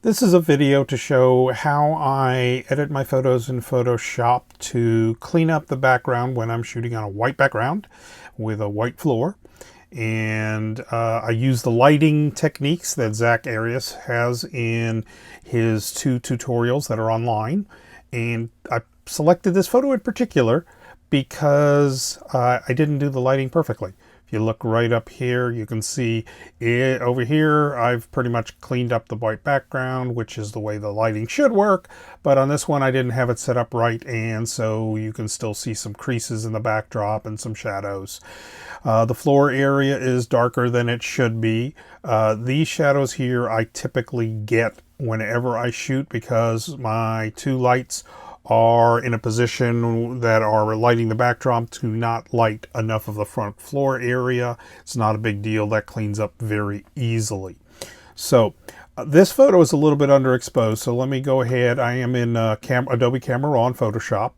This is a video to show how I edit my photos in Photoshop to clean up the background when I'm shooting on a white background with a white floor. And I use the lighting techniques that Zach Arias has in his 2 tutorials that are online. And I selected this photo in particular because I didn't do the lighting perfectly. If you look right up here, you can see it over here. I've pretty much cleaned up the white background, which is the way the lighting should work. But on this one, I didn't have it set up right. And so you can still see some creases in the backdrop and some shadows. The floor area is darker than it should be. These shadows here I typically get whenever I shoot because my 2 lights are in a position that are lighting the backdrop to not light enough of the front floor area. It's not a big deal. That cleans up very easily. So this photo is a little bit underexposed. So let me go ahead. I am in Adobe Camera Raw in Photoshop.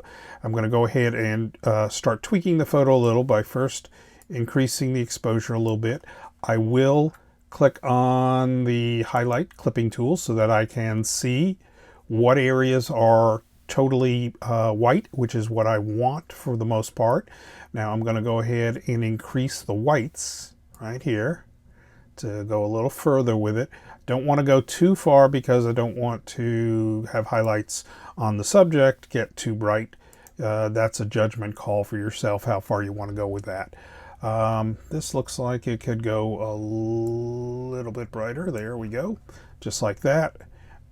I'm going to go ahead and start tweaking the photo a little by first increasing the exposure a little bit. I will click on the highlight clipping tool so that I can see what areas are totally white, which is what I want for the most part. Now I'm going to go ahead and increase the whites right here to go a little further with it. Don't want to go too far because I don't want to have highlights on the subject get too bright. That's a judgment call for yourself how far you want to go with that. This looks like it could go a little bit brighter. There we go. Just like that.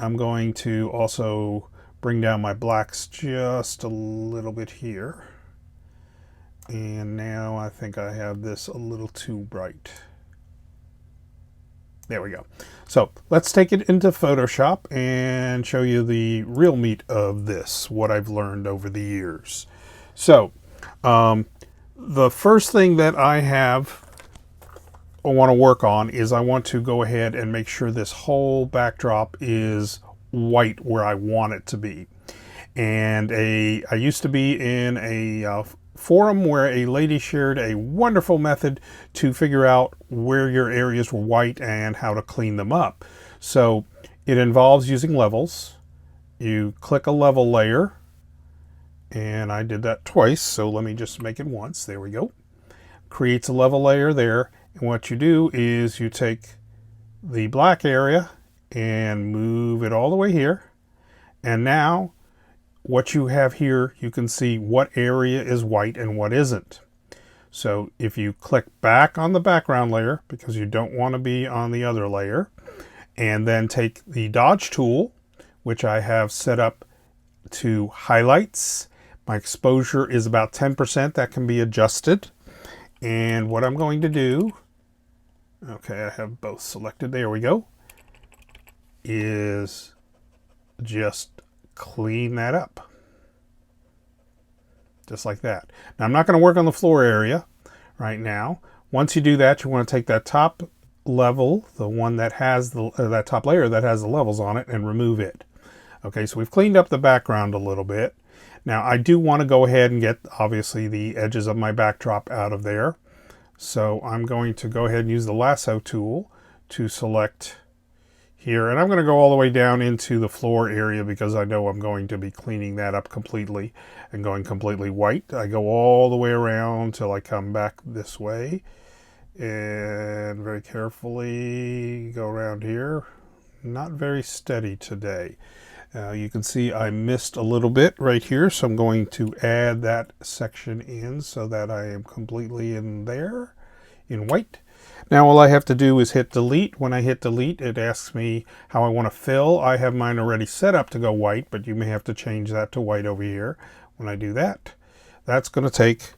I'm going to also bring down my blacks just a little bit here. And now I think I have this a little too bright. There we go. So let's take it into Photoshop and show you the real meat of this, what I've learned over the years. So the first thing that I want to work on is I want to go ahead and make sure this whole backdrop is white where I want it to be. And I used to be in a forum where a lady shared a wonderful method to figure out where your areas were white and how to clean them up. So it involves using levels. You click a level layer, and I did that twice, so let me just make it once. There we go. Creates a level layer there, and what you do is you take the black area and move it all the way here. And now what you have here, you can see what area is white and what isn't. So if you click back on the background layer, because you don't want to be on the other layer, and then take the dodge tool, which I have set up to highlights. My exposure is about 10%. That can be adjusted. And what I'm going to do, okay, I have both selected. There we go. Is just clean that up. Just like that. Now I'm not going to work on the floor area right now. Once you do that, you want to take that top level, the one that has that top layer that has the levels on it, and remove it. Okay, so we've cleaned up the background a little bit. Now I do want to go ahead and get obviously the edges of my backdrop out of there. So I'm going to go ahead and use the Lasso tool to select here, and I'm going to go all the way down into the floor area because I know I'm going to be cleaning that up completely and going completely white. I go all the way around till I come back this way and very carefully go around here. Not very steady today. You can see I missed a little bit right here, so I'm going to add that section in so that I am completely in there in white. Now all I have to do is hit delete. When I hit delete, it asks me how I want to fill. I have mine already set up to go white, but you may have to change that to white over here. When I do that, that's going to take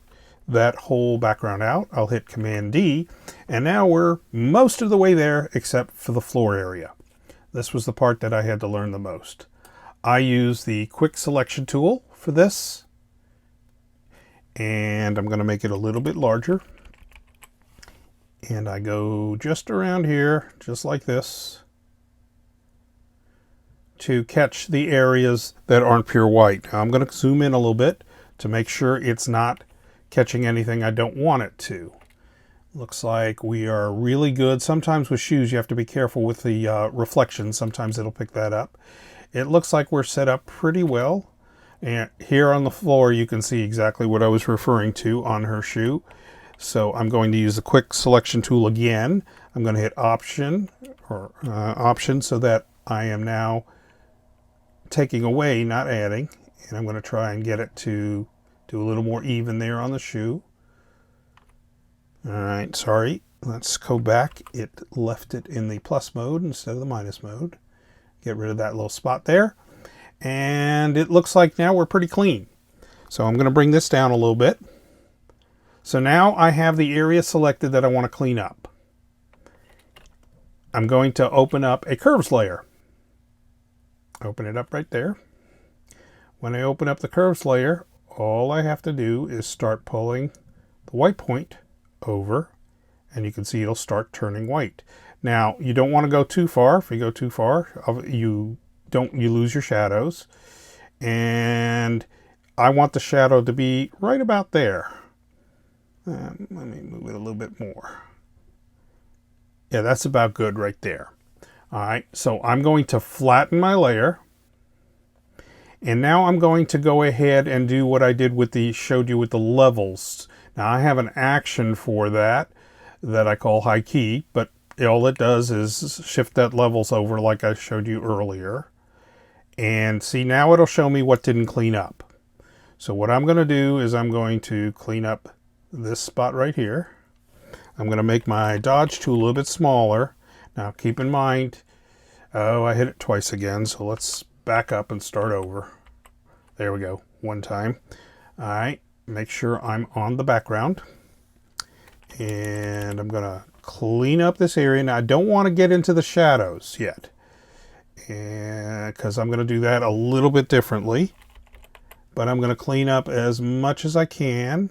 that whole background out. I'll hit Command D, and now we're most of the way there except for the floor area. This was the part that I had to learn the most. I use the quick selection tool for this, and I'm going to make it a little bit larger. And I go just around here, just like this, to catch the areas that aren't pure white. Now I'm going to zoom in a little bit to make sure it's not catching anything I don't want it to. Looks like we are really good. Sometimes with shoes you have to be careful with the reflection. Sometimes it'll pick that up. It looks like we're set up pretty well. And here on the floor you can see exactly what I was referring to on her shoe. So I'm going to use the quick selection tool again. I'm going to hit option so that I am now taking away, not adding. And I'm going to try and get it to do a little more even there on the shoe. All right, sorry. Let's go back. It left it in the plus mode instead of the minus mode. Get rid of that little spot there. And it looks like now we're pretty clean. So I'm going to bring this down a little bit. So now I have the area selected that I want to clean up. I'm going to open up a curves layer. Open it up right there. When I open up the curves layer, all I have to do is start pulling the white point over, and you can see it'll start turning white. Now you don't want to go too far. If you go too far, you lose your shadows, and I want the shadow to be right about there. Let me move it a little bit more. Yeah, that's about good right there. All right, so I'm going to flatten my layer, and now I'm going to go ahead and do what I did with showed you with the levels. Now I have an action for that I call high key, but all it does is shift that levels over like I showed you earlier. And see, now it'll show me what didn't clean up. So what I'm going to do is I'm going to clean up this spot right here. I'm going to make my dodge tool a little bit smaller. Now keep in mind, I hit it twice again, so let's back up and start over. There we go, one time. All right, make sure I'm on the background. And I'm going to clean up this area. Now I don't want to get into the shadows yet, because I'm going to do that a little bit differently. But I'm going to clean up as much as I can.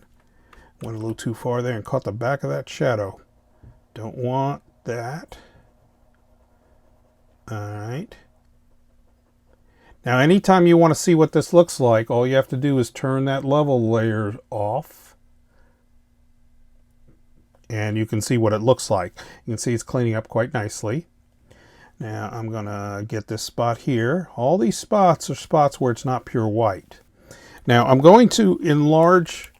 Went a little too far there and caught the back of that shadow. Don't want that. All right. Now anytime you want to see what this looks like, all you have to do is turn that level layer off. And you can see what it looks like. You can see it's cleaning up quite nicely. Now I'm going to get this spot here. All these spots are spots where it's not pure white. Now I'm going to enlarge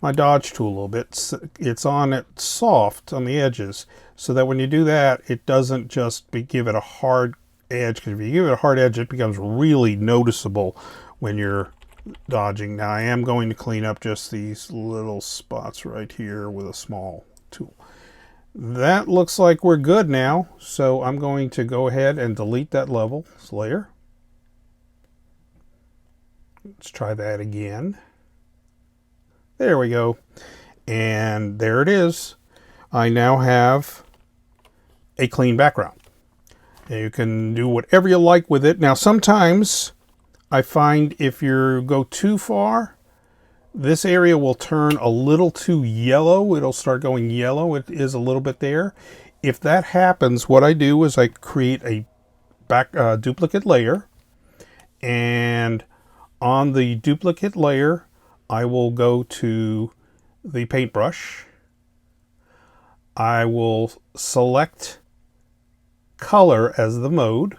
my dodge tool a little bit. It's on it soft on the edges, so that when you do that, it doesn't just give it a hard edge, because if you give it a hard edge, it becomes really noticeable when you're dodging. Now I am going to clean up just these little spots right here with a small tool. That looks like we're good now, so I'm going to go ahead and delete that levels layer. Let's try that again. There we go. And there it is. I now have a clean background. And you can do whatever you like with it. Now sometimes I find if you go too far, this area will turn a little too yellow. It'll start going yellow. It is a little bit there. If that happens, what I do is I create a duplicate layer. And on the duplicate layer, I will go to the paintbrush. I will select color as the mode,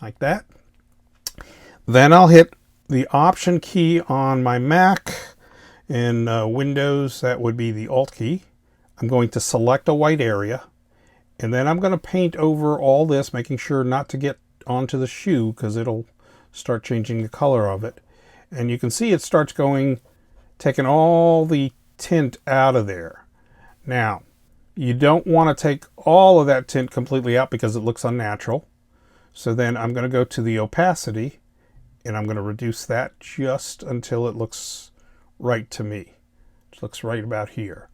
like that. Then I'll hit the option key on my Mac. In Windows, that would be the Alt key. I'm going to select a white area, and then I'm going to paint over all this, making sure not to get onto the shoe, because it'll start changing the color of it. And you can see it starts taking all the tint out of there. Now, you don't want to take all of that tint completely out because it looks unnatural. So then I'm going to go to the opacity, and I'm going to reduce that just until it looks right to me. It looks right about here.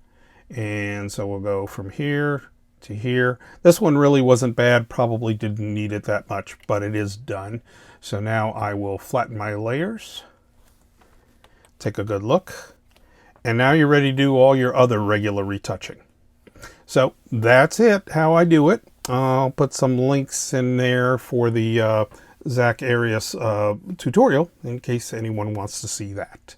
And so we'll go from here to here. This one really wasn't bad, probably didn't need it that much, but it is done. So now I will flatten my layers. Take a good look, and now you're ready to do all your other regular retouching. So that's it, how I do it. I'll put some links in there for the Zach Arias tutorial in case anyone wants to see that.